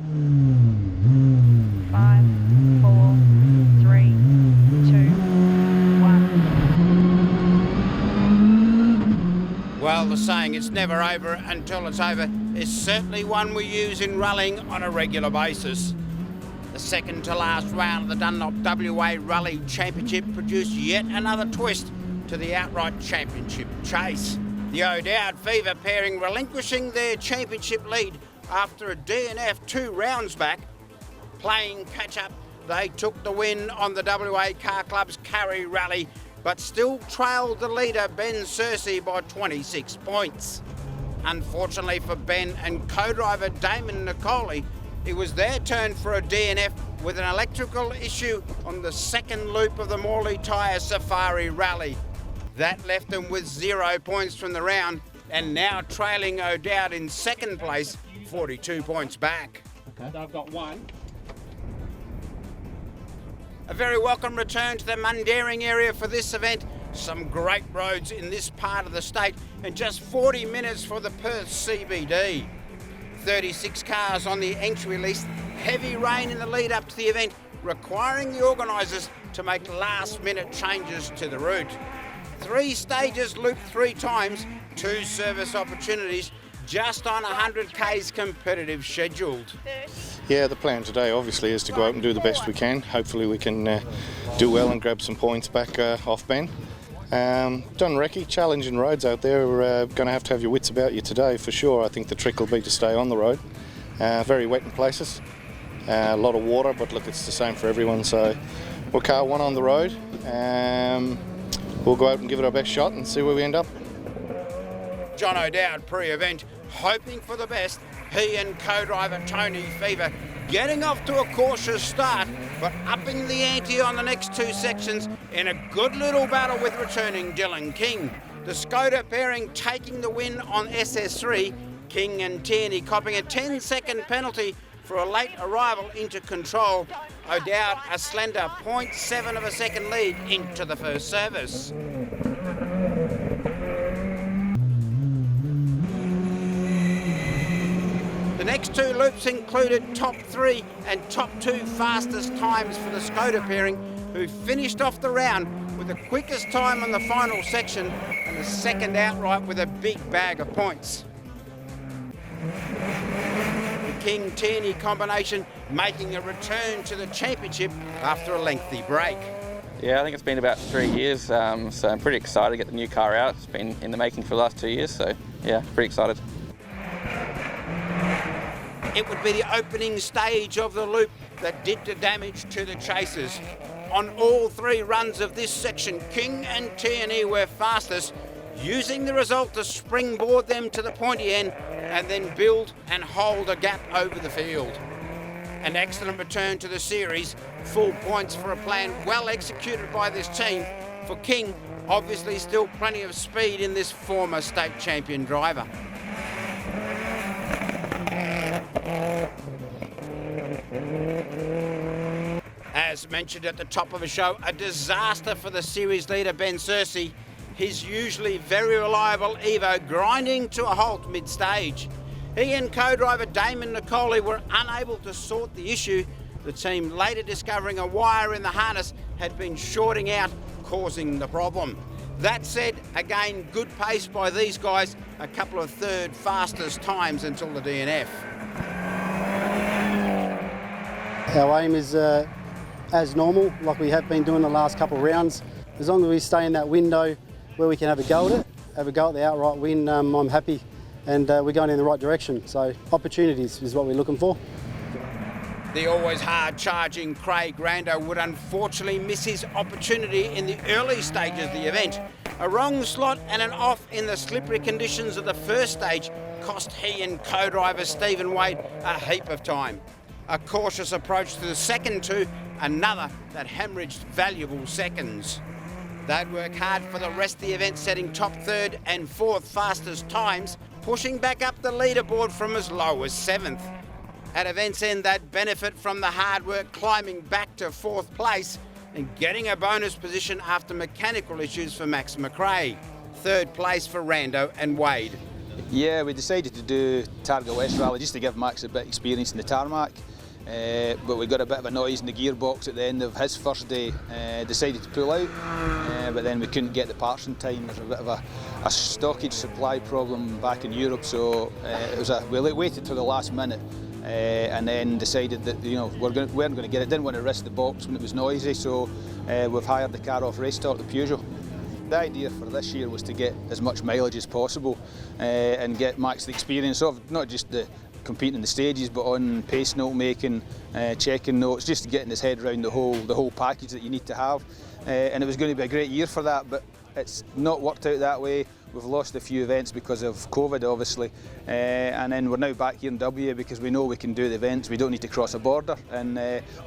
5, 4, 3, 2, 1. Well, the saying, it's never over until it's over, is certainly one we use in rallying on a regular basis. The second to last round of the Dunlop WA Rally Championship produced yet another twist to the outright championship chase. The O'Dowd Fever pairing relinquishing their championship lead after a DNF 2 rounds back. Playing catch-up, they took the win on the WA Car Club's Curry Rally, but still trailed the leader Ben Searcy by 26 points. Unfortunately for Ben and co-driver Damon Nicoli, it was their turn for a DNF with an electrical issue on the second loop of the Morley Tyre Safari Rally. That left them with 0 points from the round and now trailing O'Dowd in second place, 42 points back. Okay. I've got one. A very welcome return to the Mundaring area for this event. Some great roads in this part of the state and just 40 minutes for the Perth CBD. 36 cars on the entry list, heavy rain in the lead up to the event, requiring the organisers to make last minute changes to the route. 3 stages looped 3 times, 2 service opportunities, just on 100 k's competitive scheduled. Yeah, the plan today obviously is to go out and do the best we can. Hopefully we can do well and grab some points back off Ben. Dunrecce, challenging roads out there. We're going to have your wits about you today for sure. I think the trick will be to stay on the road. Very wet in places, a lot of water, but look, it's the same for everyone. So we'll car 1 on the road. We'll go out and give it our best shot and see where we end up. John O'Dowd pre-event, hoping for the best. He and co-driver Tony Fever getting off to a cautious start, but upping the ante on the next 2 sections in a good little battle with returning Dylan King. The Skoda pairing taking the win on SS3, King and Tierney copping a 10-second penalty for a late arrival into control. O'Dowd a slender 0.7 of a second lead into the first service. The next 2 loops included top 3 and top 2 fastest times for the Skoda pairing, who finished off the round with the quickest time on the final section and the second outright with a big bag of points. The King-Tierney combination making a return to the championship after a lengthy break. Yeah, I think it's been about 3 years, so I'm pretty excited to get the new car out. It's been in the making for the last 2 years, so yeah, pretty excited. It would be the opening stage of the loop that did the damage to the chasers. On all 3 runs of this section, King and Tierney were fastest, using the result to springboard them to the pointy end and then build and hold a gap over the field. An excellent return to the series, full points for a plan well executed by this team. For King, obviously still plenty of speed in this former state champion driver. As mentioned at the top of the show, a disaster for the series leader Ben Searcy. His usually very reliable Evo grinding to a halt mid-stage. He and co-driver Damon Nicoli were unable to sort the issue, the team later discovering a wire in the harness had been shorting out, causing the problem. That said, again, good pace by these guys, a couple of 3rd fastest times until the DNF. Our aim is as normal, like we have been doing the last couple of rounds. As long as we stay in that window where we can have a go at it, have a go at the outright win, I'm happy, and we're going in the right direction. So opportunities is what we're looking for. The always hard-charging Craig Rando would unfortunately miss his opportunity in the early stages of the event. A wrong slot and an off in the slippery conditions of the first stage cost he and co-driver Stephen Wade a heap of time. A cautious approach to the second 2, another that hemorrhaged valuable seconds. They'd work hard for the rest of the event, setting top 3rd and 4th fastest times, pushing back up the leaderboard from as low as 7th. At event's end, they'd benefit from the hard work climbing back to 4th place and getting a bonus position after mechanical issues for Max McRae. 3rd place for Rando and Wade. Yeah, we decided to do Targa West Rally just to give Max a bit of experience in the tarmac. But we got a bit of a noise in the gearbox at the end of his first day, decided to pull out, but then we couldn't get the parts in time. There's a bit of a stockage supply problem back in Europe, so we waited till the last minute and then decided that we weren't going to get it. Didn't want to risk the box when it was noisy, so we've hired the car off Race Stock, the Peugeot. The idea for this year was to get as much mileage as possible and get Max the experience of not just the competing in the stages, but on pace note making, checking notes, just getting his head around the whole package that you need to have. And it was going to be a great year for that, but it's not worked out that way. We've lost a few events because of COVID, obviously, and then we're now back here in W because we know we can do the events. We don't need to cross a border, and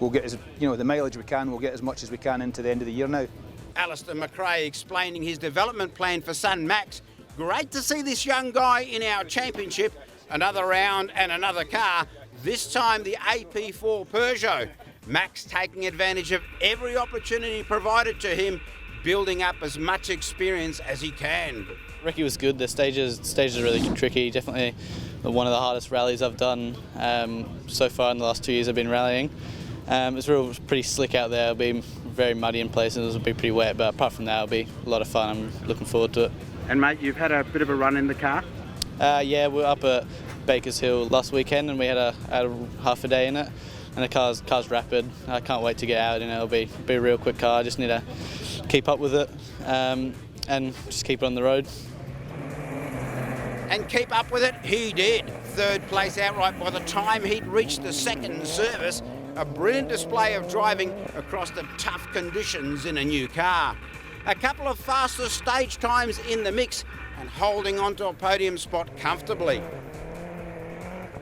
we'll get the mileage we can. We'll get as much as we can into the end of the year now. Alistair McRae explaining his development plan for son Max. Great to see this young guy in our championship. Another round and another car, this time the AP4 Peugeot. Max taking advantage of every opportunity provided to him, building up as much experience as he can. Recce was good. The stages are really tricky. Definitely one of the hardest rallies I've done so far in the last 2 years I've been rallying. It's pretty slick out there. It'll be very muddy in places. It'll be pretty wet, but apart from that, it'll be a lot of fun. I'm looking forward to it. And mate, you've had a bit of a run in the car? Yeah, we were up at Bakers Hill last weekend and we had a half a day in it. And the car's rapid. I can't wait to get out. It'll be a real quick car. I just need to keep up with it and just keep it on the road. And keep up with it, he did. Third place outright by the time he'd reached the second service. A brilliant display of driving across the tough conditions in a new car. A couple of faster stage times in the mix and holding on to a podium spot comfortably.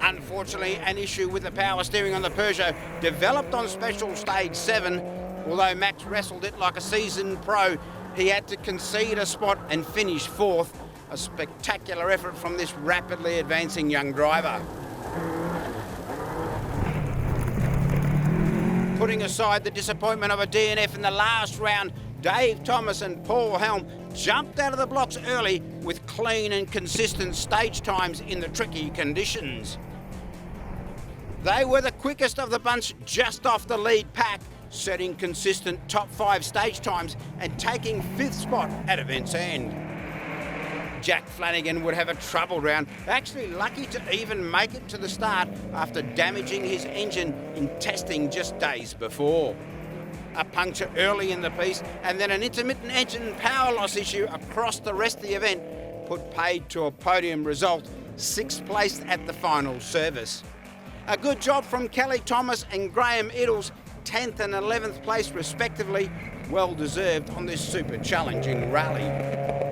Unfortunately, an issue with the power steering on the Peugeot developed on special stage 7. Although Max wrestled it like a seasoned pro, he had to concede a spot and finish 4th. A spectacular effort from this rapidly advancing young driver. Putting aside the disappointment of a DNF in the last round, Dave Thomas and Paul Helm jumped out of the blocks early with clean and consistent stage times in the tricky conditions. They were the quickest of the bunch just off the lead pack, setting consistent top 5 stage times and taking 5th spot at event's end. Jack Flanagan would have a trouble round, actually lucky to even make it to the start after damaging his engine in testing just days before. A puncture early in the piece and then an intermittent engine power loss issue across the rest of the event put Pade to a podium result, 6th place at the final service. A good job from Kelly Thomas and Graham Iddles, 10th and 11th place respectively, well deserved on this super challenging rally.